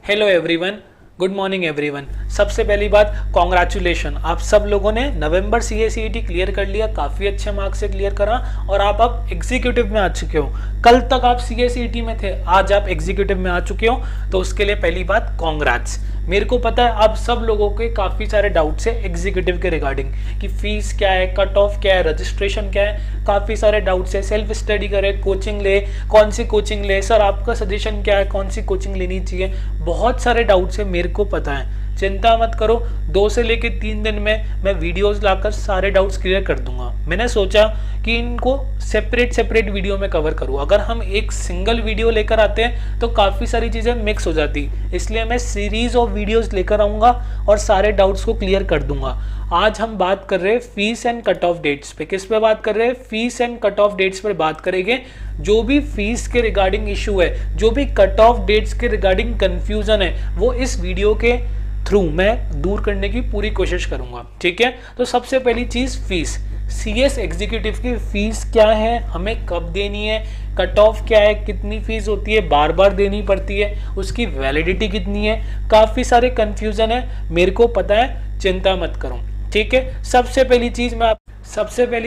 Hello everyone, good morning everyone. सबसे पहली बात, कॉन्ग्रेचुलेशन, आप सब लोगों ने नवंबर सीएसीईटी क्लियर कर लिया, काफ़ी अच्छे मार्क्स से क्लियर करा और आप अब एग्जीक्यूटिव में आ चुके हो। कल तक आप सीएसीईटी में थे, आज आप एग्जीक्यूटिव में आ चुके हो, तो उसके लिए पहली बात कॉन्ग्रेट्स। मेरे को पता है आप सब लोगों के काफ़ी सारे डाउट्स है एग्जीक्यूटिव के रिगार्डिंग कि फीस क्या है, कट ऑफ क्या है, रजिस्ट्रेशन क्या है, काफ़ी सारे डाउट्स है। सेल्फ स्टडी करे, कोचिंग ले, कौन सी कोचिंग ले, सर आपका सजेशन क्या है, कौन सी कोचिंग लेनी चाहिए, बहुत सारे डाउट्स है, मेरे को पता है। चिंता मत करो, 2 से लेकर 3 दिन में मैं वीडियोस लाकर सारे डाउट्स क्लियर कर दूंगा। मैंने सोचा कि इनको सेपरेट वीडियो में कवर करूँ। अगर हम एक सिंगल वीडियो लेकर आते हैं तो काफ़ी सारी चीज़ें मिक्स हो जाती, इसलिए मैं सीरीज ऑफ वीडियोस लेकर आऊँगा और सारे डाउट्स को क्लियर कर दूंगा। आज हम बात कर रहे हैं fees and cut off dates पे। किस पे बात कर रहे हैं? Fees and cut off dates पर बात करेंगे। जो भी फीस के रिगार्डिंग इशू है, जो भी कट ऑफ डेट्स के रिगार्डिंग कंफ्यूजन है, वो इस वीडियो के थ्रू मैं दूर करने की पूरी कोशिश करूंगा। ठीक है, तो सबसे पहली चीज फीस। सीएस एग्जीक्यूटिव की फीस क्या है, हमें कब देनी है, कट ऑफ क्या है, कितनी फीस होती है, बार बार देनी पड़ती है, उसकी वैलिडिटी कितनी है, काफी सारे कंफ्यूजन है, मेरे को पता है, चिंता मत करो। ठीक है, सबसे पहली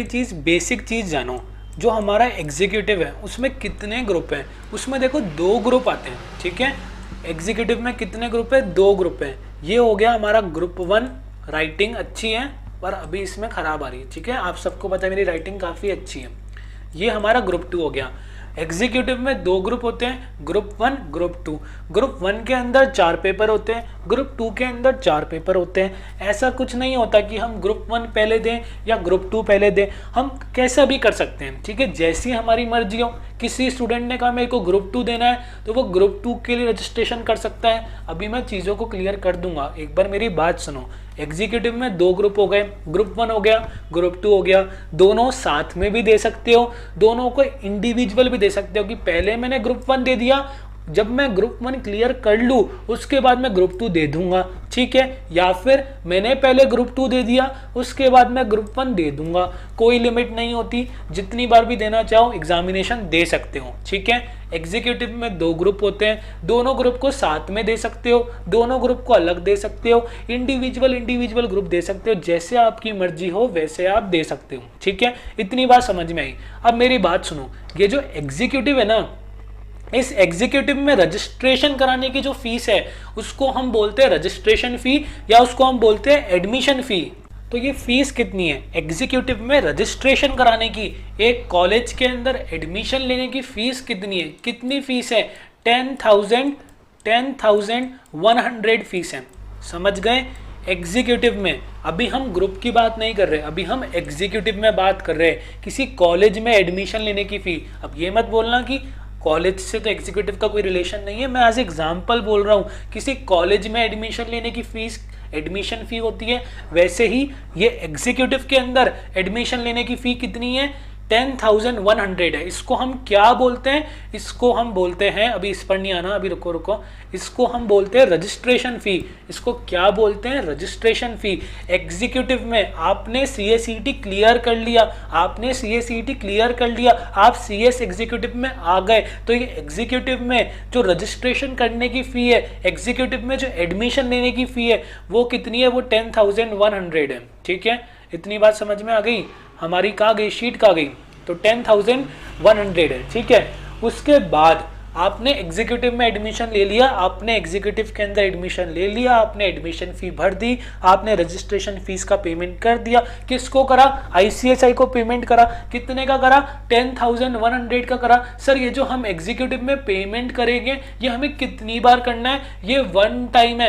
चीज बेसिक चीज जानो। जो हमारा एग्जीक्यूटिव है उसमें कितने ग्रुप हैं, उसमें देखो 2 ग्रुप आते हैं। ठीक है, एग्जीक्यूटिव में कितने ग्रुप है? 2 ग्रुप है। ये हो गया हमारा ग्रुप 1, राइटिंग अच्छी है पर अभी इसमें खराब आ रही है। ठीक है, आप सबको पता है मेरी राइटिंग काफ़ी अच्छी है। ये हमारा ग्रुप 2 हो गया। एग्जीक्यूटिव में 2 ग्रुप होते हैं, ग्रुप 1, ग्रुप 2। ग्रुप 1 के अंदर 4 पेपर होते हैं, ग्रुप 2 के अंदर 4 पेपर होते हैं। ऐसा कुछ नहीं होता कि हम ग्रुप 1 पहले दें या ग्रुप 2 पहले दें, हम कैसा भी कर सकते हैं। ठीक है, जैसी हमारी मर्जी हो। किसी स्टूडेंट ने कहा मेरे को ग्रुप 2 देना है तो वो ग्रुप 2 के लिए रजिस्ट्रेशन कर सकता है। अभी मैं चीज़ों को क्लियर कर दूंगा, एक बार मेरी बात सुनो। एग्जीक्यूटिव में 2 ग्रुप हो गए, ग्रुप 1 हो गया, ग्रुप 2 हो गया। दोनों साथ में भी दे सकते हो, दोनों को इंडिविजुअल भी दे सकते हो कि पहले मैंने ग्रुप 1 दे दिया, जब मैं ग्रुप 1 क्लियर कर लूँ उसके बाद मैं ग्रुप 2 दे दूंगा। ठीक है, या फिर मैंने पहले ग्रुप 2 दे दिया उसके बाद मैं ग्रुप 1 दे दूंगा। कोई लिमिट नहीं होती, जितनी बार भी देना चाहो एग्जामिनेशन दे सकते हो। ठीक है, एग्जीक्यूटिव में 2 ग्रुप होते हैं, दोनों ग्रुप को साथ में दे सकते हो, दोनों ग्रुप को अलग दे सकते हो, इंडिविजुअल ग्रुप दे सकते हो, जैसे आपकी मर्जी हो वैसे आप दे सकते हो। ठीक है, इतनी बात समझ में आई। अब मेरी बात सुनो, ये जो एग्जीक्यूटिव है ना, इस एग्जीक्यूटिव में रजिस्ट्रेशन कराने की जो फीस है उसको हम बोलते हैं रजिस्ट्रेशन फी, या उसको हम बोलते हैं एडमिशन फी। तो ये फीस कितनी है एग्जीक्यूटिव में रजिस्ट्रेशन कराने की, एक कॉलेज के अंदर एडमिशन लेने की फीस कितनी है? कितनी फीस है? 10,100 फीस है। समझ गए? एग्जीक्यूटिव में। अभी हम ग्रुप की बात नहीं कर रहे, अभी हम एग्जीक्यूटिव में बात कर रहे हैं। किसी कॉलेज में एडमिशन लेने की फी। अब ये मत बोलना कि कॉलेज से तो एग्जीक्यूटिव का कोई रिलेशन नहीं है, मैं एज एग्जाम्पल बोल रहा हूँ। किसी कॉलेज में एडमिशन लेने की फीस एडमिशन फी होती है, वैसे ही ये एग्जीक्यूटिव के अंदर एडमिशन लेने की फी कितनी है? 10,100 है। इसको हम क्या बोलते हैं? इसको हम बोलते हैं, अभी इस पर नहीं आना, अभी रुको, इसको हम बोलते हैं रजिस्ट्रेशन फी। इसको क्या बोलते हैं? Registration fee. एग्जीक्यूटिव में आपने सीएसईटी क्लियर कर लिया, आप सीएस एग्जीक्यूटिव में आ गए, तो ये एग्जीक्यूटिव में जो रजिस्ट्रेशन करने की फी है, एग्जीक्यूटिव में जो एडमिशन लेने की फी है, वो कितनी है? वो 10,100 है। ठीक है, इतनी बात समझ में आ गई? हमारी कहाँ गई शीट, कहाँ गई? तो 10,100 है। ठीक है, उसके बाद आपने एग्जीक्यूटिव में एडमिशन ले लिया, आपने एग्जीक्यूटिव के अंदर एडमिशन ले लिया, आपने एडमिशन फी भर दी, आपने रजिस्ट्रेशन फीस का पेमेंट कर दिया। किसको करा? आईसीएसआई को पेमेंट करा। कितने का करा? 10,100 का करा। सर ये जो हम एग्जीक्यूटिव में पेमेंट करेंगे ये हमें कितनी बार करना है? ये वन टाइम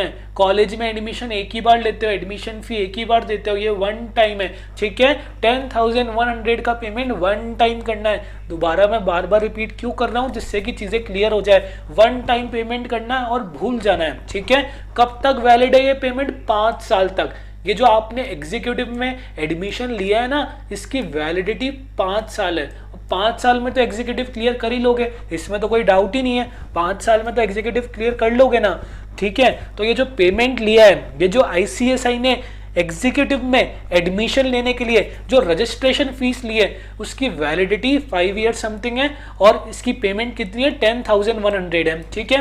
है। कॉलेज में एडमिशन एक ही बार लेते हो, एडमिशन फी एक ही बार देते हो, ये वन टाइम है। ठीक है, 10,100 का पेमेंट वन टाइम करना है। दोबारा मैं बार बार रिपीट क्यों कर रहा हूं? जिससे कि चीजें क्लियर हो जाए। वन टाइम पेमेंट करना है और भूल जाना है। ठीक है, कब तक वैलिड है ये पेमेंट? 5 साल तक। ये जो आपने एग्जीक्यूटिव में एडमिशन लिया है ना, इसकी वैलिडिटी 5 साल है। 5 साल में तो एग्जीक्यूटिव क्लियर कर ही लोगे, इसमें तो कोई डाउट ही नहीं है। 5 साल में तो एग्जीक्यूटिव क्लियर कर लोगे ना। ठीक है, तो ये जो पेमेंट लिया है, ये जो आईसीएसआई ने एग्जीक्यूटिव में एडमिशन लेने के लिए जो रजिस्ट्रेशन फीस ली है उसकी वैलिडिटी 5 ईयर समथिंग है और इसकी पेमेंट कितनी है? 10,100 है। ठीक है,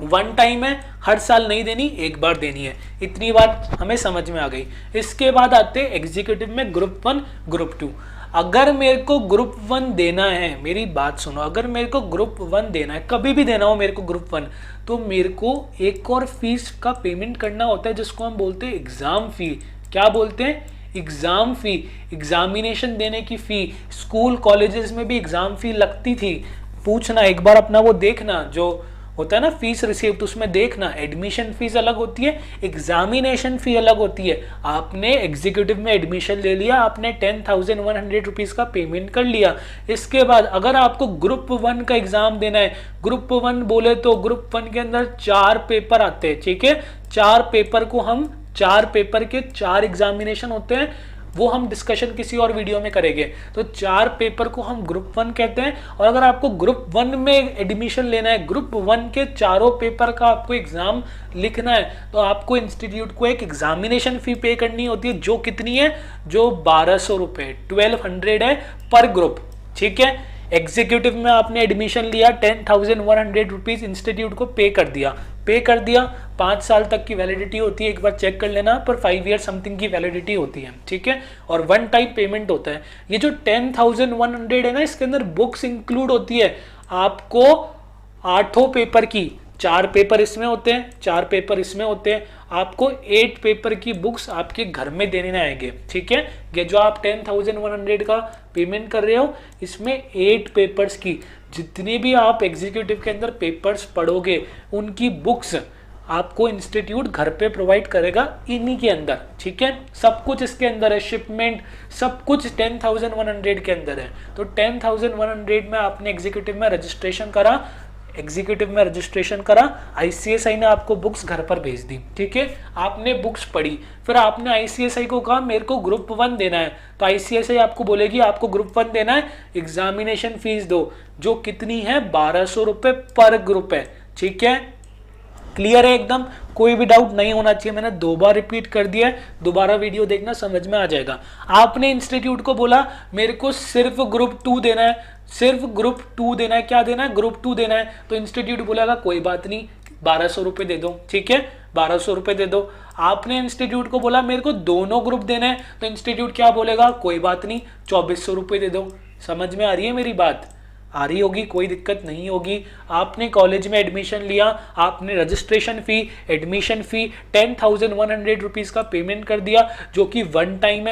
वन टाइम है, हर साल नहीं देनी, एक बार देनी है। इतनी बात हमें समझ में आ गई। इसके बाद आते हैं एग्जीक्यूटिव में ग्रुप 1 ग्रुप 2। अगर मेरे को ग्रुप 1 देना है, मेरी बात सुनो, अगर मेरे को ग्रुप 1 देना है, कभी भी देना हो मेरे को ग्रुप 1, तो मेरे को एक और फीस का पेमेंट करना होता है जिसको हम बोलते हैं एग्जाम फी। क्या बोलते हैं? एग्जाम फी, एग्जामिनेशन देने की फी। स्कूल कॉलेजेस में भी एग्जाम फी लगती थी, पूछना एक बार अपना वो देखना जो होता है ना फीस रिसीव्ड, उसमें देखना एडमिशन फीस अलग होती है, एग्जामिनेशन फी अलग होती है। आपने एग्जीक्यूटिव में एडमिशन ले लिया, आपने 10,100 रुपीज का पेमेंट कर लिया। इसके बाद अगर आपको ग्रुप 1 का एग्जाम देना है, ग्रुप 1 बोले तो ग्रुप 1 के अंदर 4 पेपर आते हैं, ठीक है। 4 पेपर को हम 4 पेपर के 4 एग्जामिनेशन होते हैं, वो हम डिस्कशन किसी और वीडियो में करेंगे। तो 4 पेपर को हम ग्रुप 1 कहते हैं। और अगर आपको ग्रुप 1 में एडमिशन लेना है, ग्रुप 1 के चारों पेपर का आपको एग्जाम लिखना है, तो आपको इंस्टीट्यूट को एक एग्जामिनेशन फी पे करनी होती है, जो कितनी है? जो 1200 रुपए, 1200 है पर ग्रुप, ठीक है। एग्जीक्यूटिव में आपने एडमिशन लिया, 10,100 रुपीज इंस्टीट्यूट को पे कर दिया। 5 साल तक की वैलिडिटी होती है, एक बार चेक कर लेना, पर 5 ईयर समथिंग की वैलिडिटी होती है, ठीक है। और वन टाइम पेमेंट होता है। ये जो 10,100 है ना, इसके अंदर बुक्स इंक्लूड होती है। आपको 8 पेपर की, 4 पेपर इसमें होते हैं, 4 पेपर इसमें होते हैं, आपको 8 पेपर की बुक्स आपके घर में देने आएंगे, ठीक है। ये जो आप 10,100 का पेमेंट कर रहे हो, इसमें 8 पेपर्स की, जितने भी आप एग्जीक्यूटिव के अंदर पेपर्स पढ़ोगे, उनकी बुक्स आपको इंस्टीट्यूट घर पे प्रोवाइड करेगा इन्हीं के अंदर, ठीक है। सब कुछ इसके अंदर है, शिपमेंट सब कुछ 10,100 के अंदर है। तो 10,100 में आपने एग्जीक्यूटिव में रजिस्ट्रेशन करा, आईसीएसआई ने आपको बुक्स घर पर भेज दी, ठीक है। आपने बुक्स पढ़ी, फिर आपने आईसीएसआई को कहा मेरे को ग्रुप 1 देना है, तो आईसीएसआई आपको बोलेगी आपको ग्रुप 1 देना है, एग्जामिनेशन फीस दो, जो कितनी है? 1200 रुपए पर ग्रुप है, ठीक है। क्लियर है एकदम? कोई भी डाउट नहीं होना चाहिए। मैंने 2 बार रिपीट कर दिया है, दोबारा वीडियो देखना, समझ में आ जाएगा। आपने इंस्टीट्यूट को बोला मेरे को सिर्फ ग्रुप 2 देना है, सिर्फ ग्रुप 2 देना है, क्या देना है? ग्रुप 2 देना है। तो इंस्टीट्यूट बोलेगा कोई बात नहीं, 1200 रुपए दे दो, ठीक है, 1200 रुपए दे दो। आपने इंस्टीट्यूट को बोला मेरे को दोनों ग्रुप देना है, तो इंस्टीट्यूट क्या बोलेगा? कोई बात नहीं, 2400 रुपए दे दो। समझ में आ रही है मेरी बात? आ रही होगी, कोई दिक्कत नहीं होगी। आपने कॉलेज में एडमिशन लिया, आपने registration fee, admission fee 10,100 rupees का पेमेंट कर दिया, जो कि वन टाइम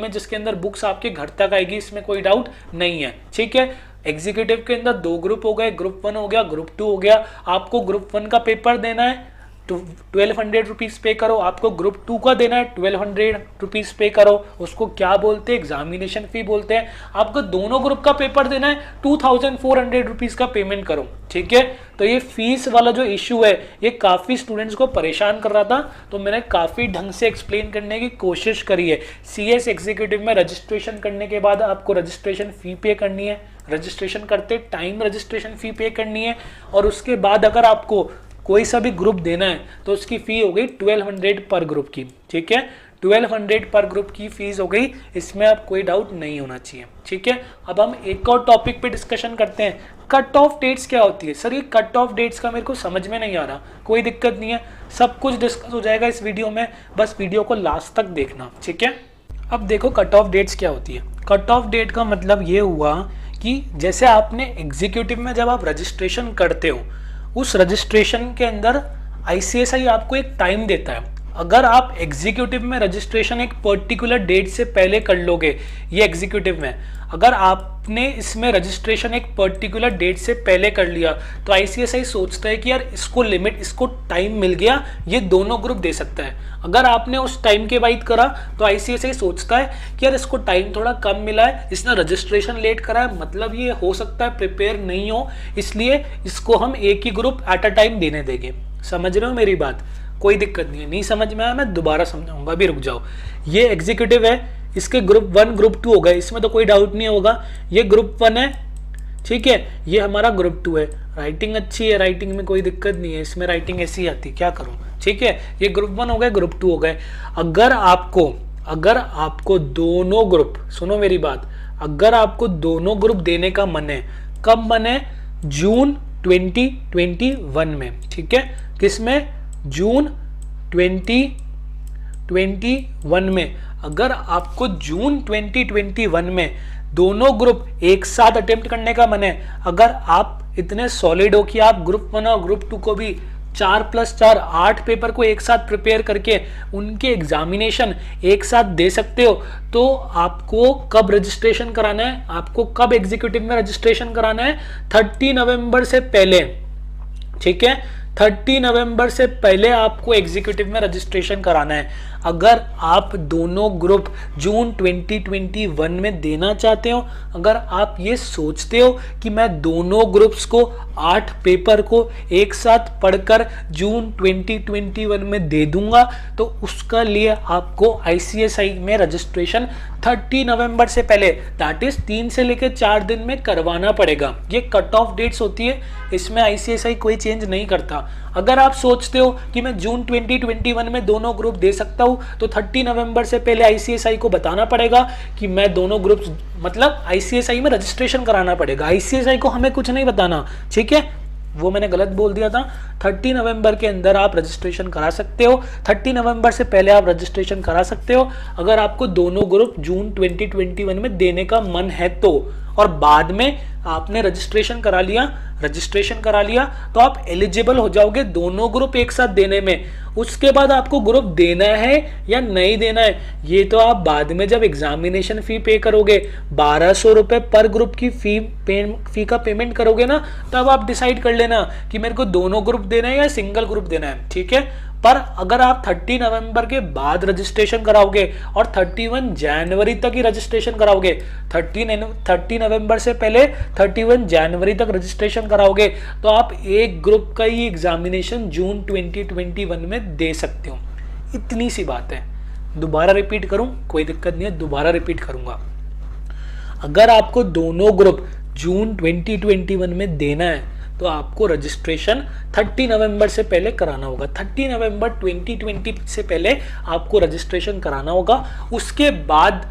है, जिसके अंदर बुक्स आपके घर तक आएगी, इसमें कोई डाउट नहीं है, ठीक है। एग्जीक्यूटिव के अंदर 2 ग्रुप हो गए, ग्रुप 1 हो गया, ग्रुप 2 हो गया। आपको ग्रुप 1 का पेपर देना है तो 1200 रुपीज पे करो, आपको ग्रुप 2 का देना है 1200 रुपीज पे करो, उसको क्या बोलते हैं? एग्जामिनेशन फी बोलते हैं। आपको दोनों ग्रुप का पेपर देना है, 2400 रुपीज का पेमेंट करो, ठीक है। तो ये फीस वाला जो इशू है, ये काफी स्टूडेंट्स को परेशान कर रहा था, तो मैंने काफी ढंग से एक्सप्लेन करने की कोशिश करी है। सीएस एग्जीक्यूटिव में रजिस्ट्रेशन करने के बाद आपको रजिस्ट्रेशन फी पे करनी है, रजिस्ट्रेशन करते टाइम रजिस्ट्रेशन फी पे करनी है, और उसके बाद अगर आपको कोई सा भी ग्रुप देना है तो उसकी फी हो गई 1200 पर ग्रुप की, ठीक है। 1200 पर ग्रुप की फीस हो गई, इसमें अब कोई डाउट नहीं होना चाहिए, ठीक है। अब हम एक और टॉपिक पे डिस्कशन करते हैं, कट ऑफ डेट्स क्या होती है। सर ये कट ऑफ डेट्स का मेरे को समझ में नहीं आ रहा, कोई दिक्कत नहीं है, सब कुछ डिस्कस हो जाएगा इस वीडियो में, बस वीडियो को लास्ट तक देखना, ठीक है। अब देखो कट ऑफ डेट्स क्या होती है। कट ऑफ डेट का मतलब ये हुआ कि जैसे आपने एग्जीक्यूटिव में जब आप रजिस्ट्रेशन करते हो, उस रजिस्ट्रेशन के अंदर आईसीएसआई आपको एक टाइम देता है। अगर आप एग्जीक्यूटिव में रजिस्ट्रेशन एक पर्टिकुलर डेट से पहले कर लोगे, ये एग्जीक्यूटिव में अगर आपने इसमें रजिस्ट्रेशन एक पर्टिकुलर डेट से पहले कर लिया, तो आईसीएसआई सोचता है कि यार इसको लिमिट, इसको टाइम मिल गया, ये दोनों ग्रुप दे सकता है। अगर आपने उस टाइम के बाद करा तो आईसीएसआई सोचता है कि यार इसको टाइम थोड़ा कम मिला है, इसने रजिस्ट्रेशन लेट करा है, मतलब ये हो सकता है प्रिपेयर नहीं हो, इसलिए इसको हम एक ही ग्रुप एट अ टाइम देने देंगे। समझ रहे हो मेरी बात? कोई दिक्कत नहीं है, नहीं समझ में आया मैं दोबारा समझाऊंगा, अभी रुक जाओ। ये एग्जीक्यूटिव है, इसके ग्रुप 1 ग्रुप 2 हो गए, इसमें तो कोई डाउट नहीं होगा। ये ग्रुप 1 है, ठीक है, ये हमारा ग्रुप 2 है। राइटिंग अच्छी है, राइटिंग में कोई दिक्कत नहीं है, इसमें राइटिंग ऐसी आती, क्या करूं, ठीक है। ये ग्रुप 1 हो गए, ग्रुप 2 हो गए। अगर आपको दोनों ग्रुप, सुनो मेरी बात, अगर आपको दोनों ग्रुप देने का मन है, कब मन है? जून 2021 में, ठीक है, किसमें, जून 2021 में। अगर आपको जून 2021 में दोनों ग्रुप एक साथ अटेम्प्ट करने का मन है, अगर आप इतने सॉलिड हो कि आप ग्रुप 1 और ग्रुप 2 को भी 4+4 8 पेपर को एक साथ प्रिपेयर करके उनके एग्जामिनेशन एक साथ दे सकते हो, तो आपको कब रजिस्ट्रेशन कराना है, आपको कब एग्जीक्यूटिव में रजिस्ट्रेशन कराना है, 30 नवंबर से पहले, ठीक है, 30 नवंबर से पहले आपको एग्जीक्यूटिव में रजिस्ट्रेशन कराना है। अगर आप दोनों ग्रुप जून 2021 में देना चाहते हो, अगर आप ये सोचते हो कि मैं दोनों ग्रुप्स को 8 पेपर को एक साथ पढ़कर जून 2021 में दे दूंगा, तो उसका लिए आपको ICSI में रजिस्ट्रेशन 30 नवंबर से पहले, दैट इज 3 से लेकर 4 दिन में करवाना पड़ेगा। ये कट ऑफ डेट्स होती है, इसमें ICSI कोई चेंज नहीं करता। अगर आप सोचते हो कि मैं जून 2021 में दोनों ग्रुप दे सकता हूं, तो 30 नवंबर से पहले ICSI को बताना पड़ेगा कि मैं दोनों ग्रुप, मतलब ICSI में रजिस्ट्रेशन कराना पड़ेगा। ICSI को हमें कुछ नहीं बताना, ठीक है, वो मैंने गलत बोल दिया था। 30 नवंबर के अंदर आप रजिस्ट्रेशन करा सकते हो, 30 नवंबर से पहले आप रजिस्ट्रेशन करा सकते हो अगर आपको दोनों ग्रुप जून 2021 में देने का मन है तो। और बाद में आपने रजिस्ट्रेशन करा लिया तो आप एलिजिबल हो जाओगे दोनों ग्रुप एक साथ देने में। उसके बाद आपको ग्रुप देना है या नहीं देना है, ये तो आप बाद में जब एग्जामिनेशन फी पे करोगे, 1200 रुपए पर ग्रुप की फी का पेमेंट करोगे ना, तब आप डिसाइड कर लेना कि मेरे को दोनों ग्रुप देना है या सिंगल ग्रुप देना है, ठीक है। पर अगर आप 30 नवंबर के बाद रजिस्ट्रेशन कराओगे और 31 जनवरी तक ही रजिस्ट्रेशन कराओगे, 30 नवंबर से पहले 31 जनवरी तक रजिस्ट्रेशन कराओगे, तो आप एक ग्रुप का ही एग्जामिनेशन जून 2021 में दे सकते हो। इतनी सी बात है। दोबारा रिपीट करूं, कोई दिक्कत नहीं है, दोबारा रिपीट करूंगा। अगर आपको दोनों ग्रुप जून 2021 में देना है तो आपको रजिस्ट्रेशन 30 नवंबर से पहले कराना होगा। 30 नवंबर 2020 से पहले आपको रजिस्ट्रेशन कराना होगा। उसके बाद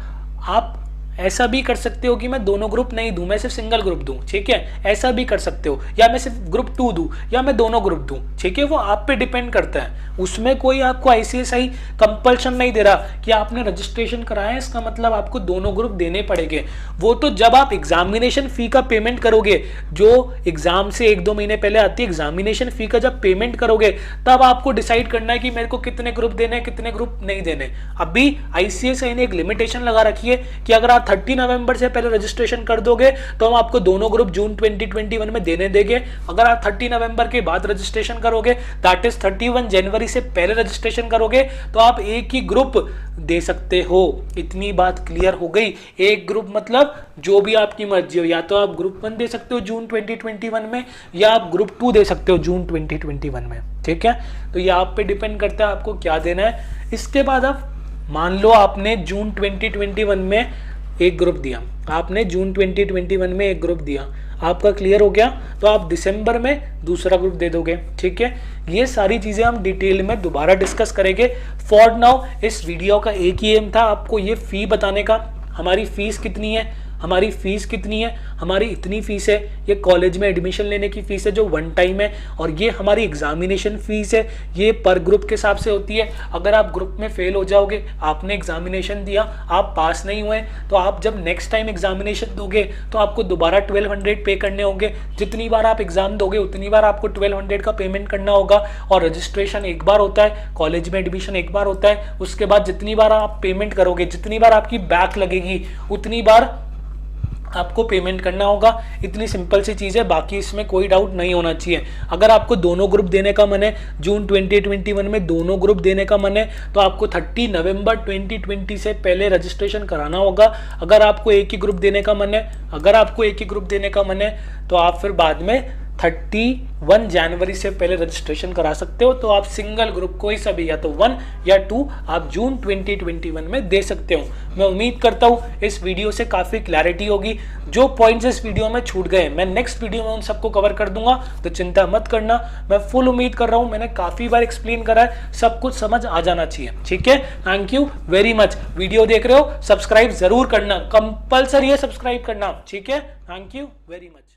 आप ऐसा भी कर सकते हो कि मैं दोनों ग्रुप नहीं दूं, मैं सिर्फ सिंगल ग्रुप दूं, ठीक है, ऐसा भी कर सकते हो, या मैं सिर्फ ग्रुप 2 दूं या मैं दोनों ग्रुप दूं, ठीक है, वो आप पे डिपेंड करता है। उसमें कोई आपको ICSI कंपल्शन नहीं दे रहा कि आपने रजिस्ट्रेशन कराया है इसका मतलब आपको दोनों ग्रुप देने पड़ेंगे। वो तो जब आप एग्जामिनेशन फी का पेमेंट करोगे, जो एग्जाम से 1-2 महीने पहले आती है एग्जामिनेशन फी का, जब पेमेंट करोगे तब आपको डिसाइड करना है कि मेरे को कितने ग्रुप देने, कितने ग्रुप नहीं देने। अभी ICSI ने एक लिमिटेशन लगा रखी है कि अगर आप 30 नवंबर से पहले रजिस्ट्रेशन कर दोगे तो हम आपको दोनों ग्रुप जून 2021 में देने देंगे। अगर आप 30 नवंबर के बाद रजिस्ट्रेशन करोगे, दैट इज 31 जनवरी से पहले रजिस्ट्रेशन करोगे, तो आप एक ही ग्रुप दे सकते हो। इतनी बात क्लियर हो गई। एक ग्रुप मतलब जो भी आपकी मर्जी हो, या तो आप ग्रुप 1 दे सकते हो जून 2021 में, या आप ग्रुप 2 दे सकते हो जून 2021 में, ठीक है। तो ये आप पे डिपेंड करता है आपको क्या देना है। इसके बाद आप मान लो आपने जून 2021 में एक ग्रुप दिया, आपने जून 2021 में एक ग्रुप दिया, आपका क्लियर हो गया, तो आप दिसंबर में दूसरा ग्रुप दे दोगे, ठीक है। ये सारी चीजें हम डिटेल में दोबारा डिस्कस करेंगे। फॉर नाउ इस वीडियो का एक ही एम था आपको ये फी बताने का। हमारी फीस कितनी है, हमारी फीस कितनी है, हमारी इतनी फीस है, ये कॉलेज में एडमिशन लेने की फीस है जो 1 टाइम है, और ये हमारी एग्जामिनेशन फीस है, ये पर ग्रुप के हिसाब से होती है। अगर आप ग्रुप में फेल हो जाओगे, आपने एग्जामिनेशन दिया, आप पास नहीं हुए, तो आप जब नेक्स्ट टाइम एग्जामिनेशन दोगे तो आपको दोबारा 1200 पे करने होंगे। जितनी बार आप एग्जाम दोगे उतनी बार आपको 1200 का पेमेंट करना होगा। और रजिस्ट्रेशन एक बार होता है, कॉलेज में एडमिशन एक बार होता है, उसके बाद जितनी बार आप पेमेंट करोगे, जितनी बार आपकी बैक लगेगी, उतनी बार आपको पेमेंट करना होगा। इतनी सिंपल सी चीज़ है, बाकी इसमें कोई डाउट नहीं होना चाहिए। अगर आपको दोनों ग्रुप देने का मन है, जून 2021 में दोनों ग्रुप देने का मन है, तो आपको 30 नवंबर 2020 से पहले रजिस्ट्रेशन कराना होगा। अगर आपको एक ही ग्रुप देने का मन है, तो आप फिर बाद में 31 जनवरी से पहले रजिस्ट्रेशन करा सकते हो। तो आप सिंगल ग्रुप कोई सा भी, या तो 1 या 2 आप जून 2021 में दे सकते हो। मैं उम्मीद करता हूँ इस वीडियो से काफ़ी क्लैरिटी होगी। जो पॉइंट्स इस वीडियो में छूट गए मैं नेक्स्ट वीडियो में उन सबको कवर कर दूंगा, तो चिंता मत करना। मैं फुल उम्मीद कर रहा हूँ, मैंने काफ़ी बार एक्सप्लेन करा है, सब कुछ समझ आ जाना चाहिए, ठीक है। Thank you very much. Video देख रहे हो, सब्सक्राइब जरूर करना, कंपल्सरी है सब्सक्राइब करना, ठीक है। Thank you very much.